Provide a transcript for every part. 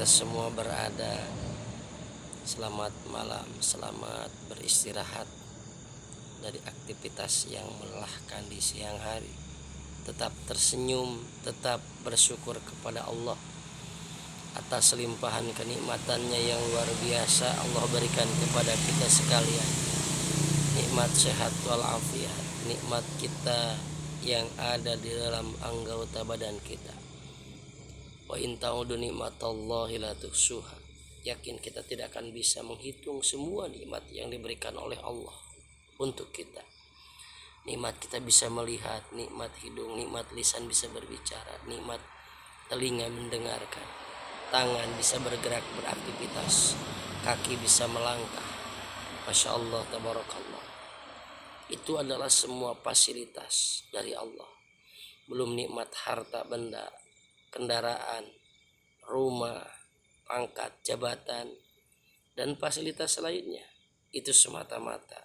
kita semua berada. Selamat malam, selamat beristirahat dari aktivitas yang melelahkan di siang hari. Tetap tersenyum, tetap bersyukur kepada Allah atas limpahan kenikmatannya yang luar biasa Allah berikan kepada kita sekalian. Nikmat sehat walafiat, nikmat kita yang ada di dalam anggota badan kita. Wa in ta'udu nikmatallahi la tuhsuha. Yakin kita tidak akan bisa menghitung semua nikmat yang diberikan oleh Allah untuk kita. Nikmat kita bisa melihat, nikmat hidung, nikmat lisan bisa berbicara, nikmat telinga mendengarkan, tangan bisa bergerak beraktivitas, kaki bisa melangkah. Masya Allah, tabarakallah. Itu adalah semua fasilitas dari Allah. Belum nikmat harta benda, kendaraan, rumah, pangkat, jabatan, dan fasilitas lainnya. Itu semata-mata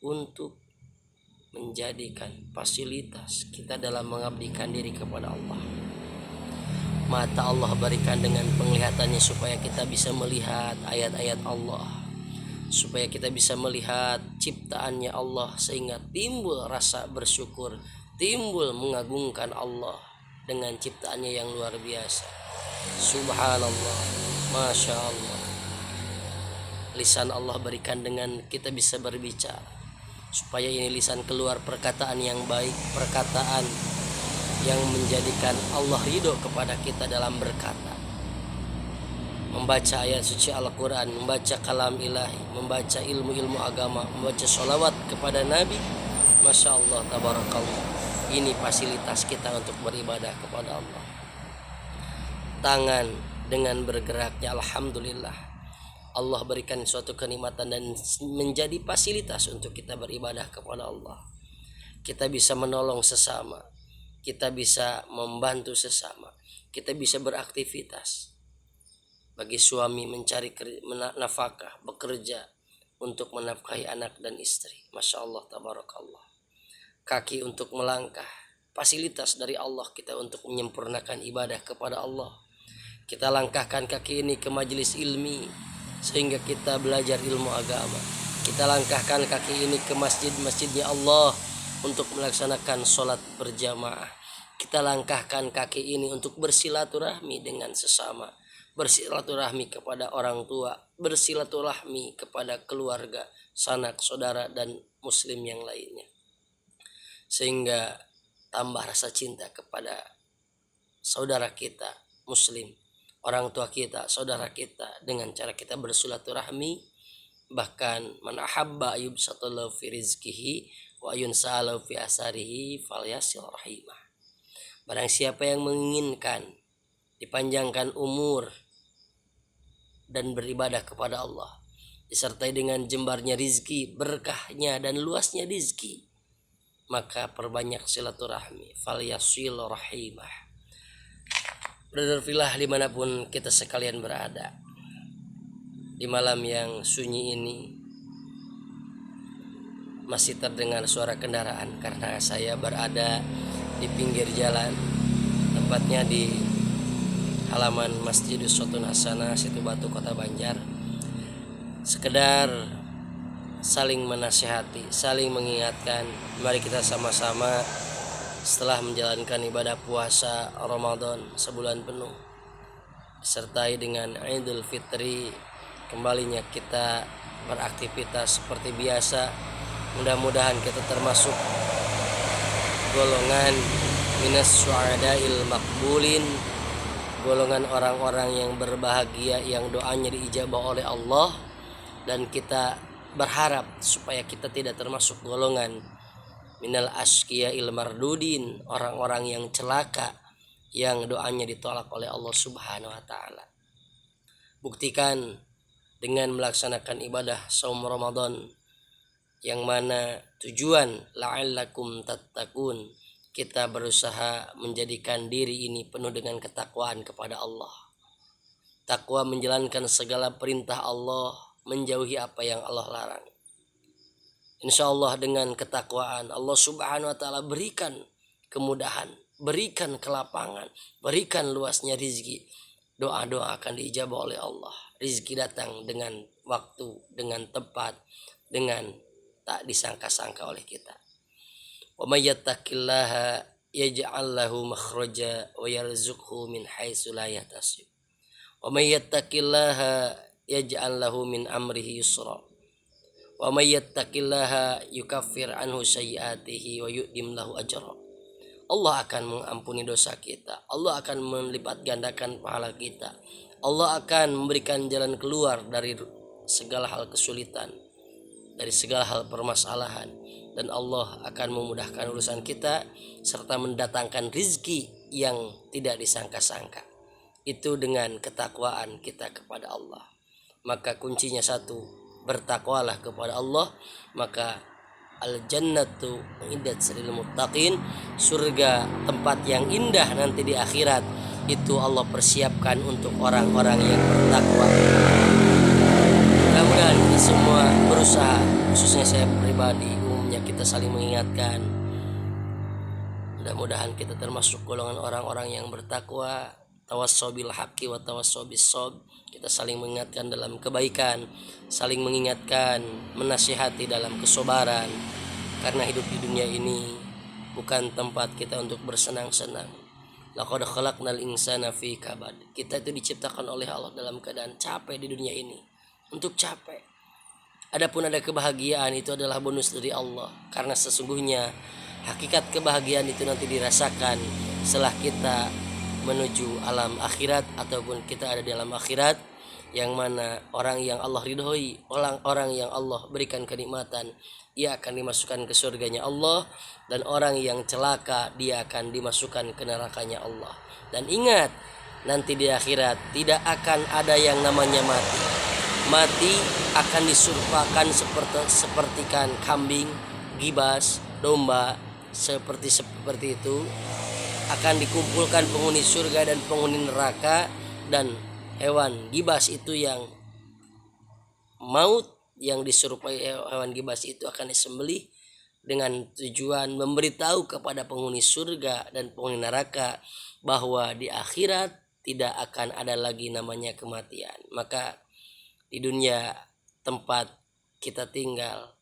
untuk menjadikan fasilitas kita dalam mengabdikan diri kepada Allah. Mata Allah berikan dengan penglihatannya supaya kita bisa melihat ayat-ayat Allah, supaya kita bisa melihat ciptaannya Allah, sehingga timbul rasa bersyukur, timbul mengagungkan Allah dengan ciptaannya yang luar biasa. Subhanallah, Masya Allah. Lisan Allah berikan dengan kita bisa berbicara, supaya ini lisan keluar perkataan yang baik, perkataan yang menjadikan Allah ridho kepada kita dalam berkata, membaca ayat suci Al-Quran, membaca kalam ilahi, membaca ilmu-ilmu agama, membaca sholawat kepada Nabi. Masya Allah, tabarakallah. Ini fasilitas kita untuk beribadah kepada Allah. Tangan dengan bergeraknya, alhamdulillah, Allah berikan suatu kenikmatan dan menjadi fasilitas untuk kita beribadah kepada Allah. Kita bisa menolong sesama, kita bisa membantu sesama, kita bisa beraktivitas. Bagi suami mencari nafkah, bekerja untuk menafkahi anak dan istri. Masya Allah, tabarakallah. Kaki untuk melangkah, fasilitas dari Allah kita untuk menyempurnakan ibadah kepada Allah. Kita langkahkan kaki ini ke majelis ilmi sehingga kita belajar ilmu agama. Kita langkahkan kaki ini ke masjid-masjidnya Allah untuk melaksanakan sholat berjamaah. Kita langkahkan kaki ini untuk bersilaturahmi dengan sesama, bersilaturahmi kepada orang tua, bersilaturahmi kepada keluarga, sanak, saudara, dan muslim yang lainnya. Sehingga tambah rasa cinta kepada saudara kita muslim, orang tua kita, saudara kita, dengan cara kita bersilaturahmi. Bahkan man ahabba yubsatallahu fi rizqihi wa yunsalahu fi asarihi falyasil rahimah. Barang siapa yang menginginkan dipanjangkan umur dan beribadah kepada Allah, disertai dengan jembarnya rizki, berkahnya dan luasnya rizki, maka perbanyak silaturahmi, falyasil rahimah. Berfilah dimanapun kita sekalian berada. Di malam yang sunyi ini masih terdengar suara kendaraan karena saya berada di pinggir jalan, tepatnya di halaman Masjidus Sotun Hasanah, Situ Batu, Kota Banjar. Sekedar saling menasihati, saling mengingatkan. Mari kita sama-sama setelah menjalankan ibadah puasa Ramadan sebulan penuh, disertai dengan Idul Fitri, kembalinya kita beraktivitas seperti biasa. Mudah-mudahan kita termasuk golongan minas syuhadail maqbulin, golongan orang-orang yang berbahagia, yang doanya diijabah oleh Allah. Dan kita berharap supaya kita tidak termasuk golongan minal asqiyail mardudin, orang-orang yang celaka, yang doanya ditolak oleh Allah Subhanahu wa taala. Buktikan dengan melaksanakan ibadah saum Ramadan, yang mana tujuan la'allakum tattaqun, kita berusaha menjadikan diri ini penuh dengan ketakwaan kepada Allah. Takwa menjalankan segala perintah Allah, menjauhi apa yang Allah larang. Insya Allah dengan ketakwaan Allah Subhanahu wa taala berikan kemudahan, berikan kelapangan, berikan luasnya rizki, doa-doa akan diijabah oleh Allah. Rizki datang dengan waktu, dengan tepat, dengan tak disangka-sangka oleh kita. Wa may yattaqillaha yaj'al lahu makhraja wa yarzuqhu min haitsu la yahtasib. Wa may yattaqillaha yaj'al lahu min amrihi yusra. Wa may yattaqillaha yukaffir anhu sayyi'atihi wa yu'dim lahu ajra. Allah akan mengampuni dosa kita. Allah akan melipat gandakan pahala kita. Allah akan memberikan jalan keluar dari segala hal kesulitan, dari segala hal permasalahan, dan Allah akan memudahkan urusan kita serta mendatangkan rizki yang tidak disangka-sangka. Itu dengan ketakwaan kita kepada Allah. Maka kuncinya satu, bertakwalah kepada Allah, maka al-jannatu uiddat lil muttaqin, surga tempat yang indah nanti di akhirat itu Allah persiapkan untuk orang-orang yang bertakwa. Mudah-mudahan kita semua berusaha, khususnya saya pribadi, umumnya kita saling mengingatkan. Mudah-mudahan kita termasuk golongan orang-orang yang bertakwa, tawassaw bil haqqi wa tawassaw bis sabr. Kita saling mengingatkan dalam kebaikan, saling mengingatkan, menasihati dalam kesabaran. Karena hidup di dunia ini bukan tempat kita untuk bersenang-senang. Laqad khalaqnal insana fi kabad. Kita itu diciptakan oleh Allah dalam keadaan capek di dunia ini. Untuk capek. Adapun ada kebahagiaan, itu adalah bonus dari Allah. Karena sesungguhnya hakikat kebahagiaan itu nanti dirasakan setelah kita menuju alam akhirat, ataupun kita ada di alam akhirat, yang mana orang yang Allah ridhoi, orang-orang yang Allah berikan kenikmatan, ia akan dimasukkan ke surganya Allah, dan orang yang celaka dia akan dimasukkan ke nerakanya Allah. Dan ingat, nanti di akhirat tidak akan ada yang namanya mati. Mati akan diserupakan sepertikan kambing, gibas, domba, seperti itu. Akan dikumpulkan penghuni surga dan penghuni neraka, dan hewan gibas itu yang maut, yang diserupai hewan gibas itu akan disembelih dengan tujuan memberitahu kepada penghuni surga dan penghuni neraka bahwa di akhirat tidak akan ada lagi namanya kematian. Maka di dunia tempat kita tinggal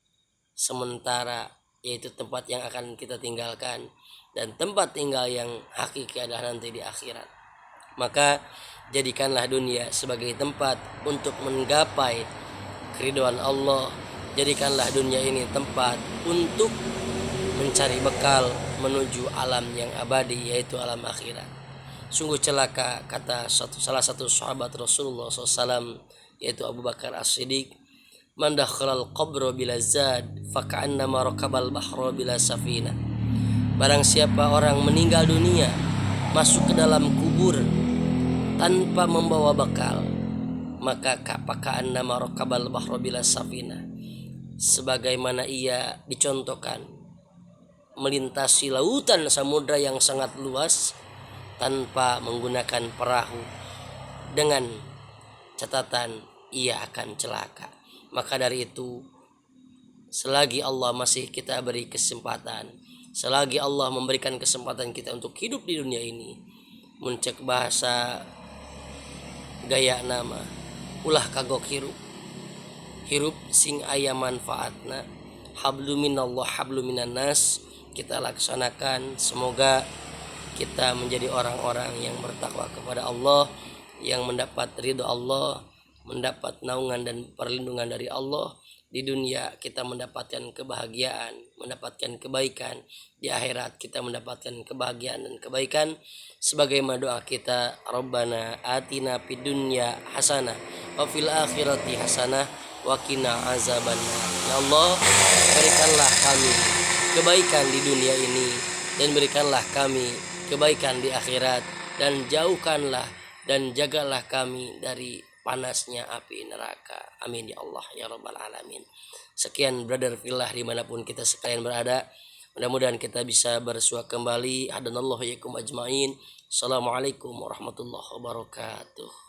sementara, yaitu tempat yang akan kita tinggalkan, dan tempat tinggal yang hakiki adalah nanti di akhirat. Maka jadikanlah dunia sebagai tempat untuk menggapai keridhaan Allah. Jadikanlah dunia ini tempat untuk mencari bekal menuju alam yang abadi, yaitu alam akhirat. Sungguh celaka, kata salah satu sahabat Rasulullah SAW, yaitu Abu Bakar As-Siddiq, man dakhalal qabra bila zad faka'annama rakabal bahra bila safina. Barang siapa orang meninggal dunia masuk ke dalam kubur tanpa membawa bekal, maka faka'annama rakabal bahra bila safina, sebagaimana ia dicontohkan melintasi lautan samudra yang sangat luas tanpa menggunakan perahu, dengan catatan ia akan celaka. Maka dari itu, selagi Allah masih kita beri kesempatan, selagi Allah memberikan kesempatan kita untuk hidup di dunia ini, muncak bahasa gaya nama, ulah kagok hirup sing aya manfaatna, hablu minallah hablu minan nas. Kita laksanakan, semoga kita menjadi orang-orang yang bertakwa kepada Allah, yang mendapat ridho Allah, mendapat naungan dan perlindungan dari Allah. Di dunia kita mendapatkan kebahagiaan, mendapatkan kebaikan. Di akhirat kita mendapatkan kebahagiaan dan kebaikan. Sebagaimana doa kita, Rabbana atina fid dunya hasanah wa fil akhirati hasanah wa qina azabannar. Ya Allah, berikanlah kami kebaikan di dunia ini, dan berikanlah kami kebaikan di akhirat, dan jauhkanlah dan jagalah kami dari panasnya api neraka. Amin ya Allah ya rabbal alamin. Sekian brother fillah dimanapun kita sekalian berada, mudah-mudahan kita bisa bersua kembali. Hadanallahu yakum ajmain. Assalamualaikum warahmatullahi wabarakatuh.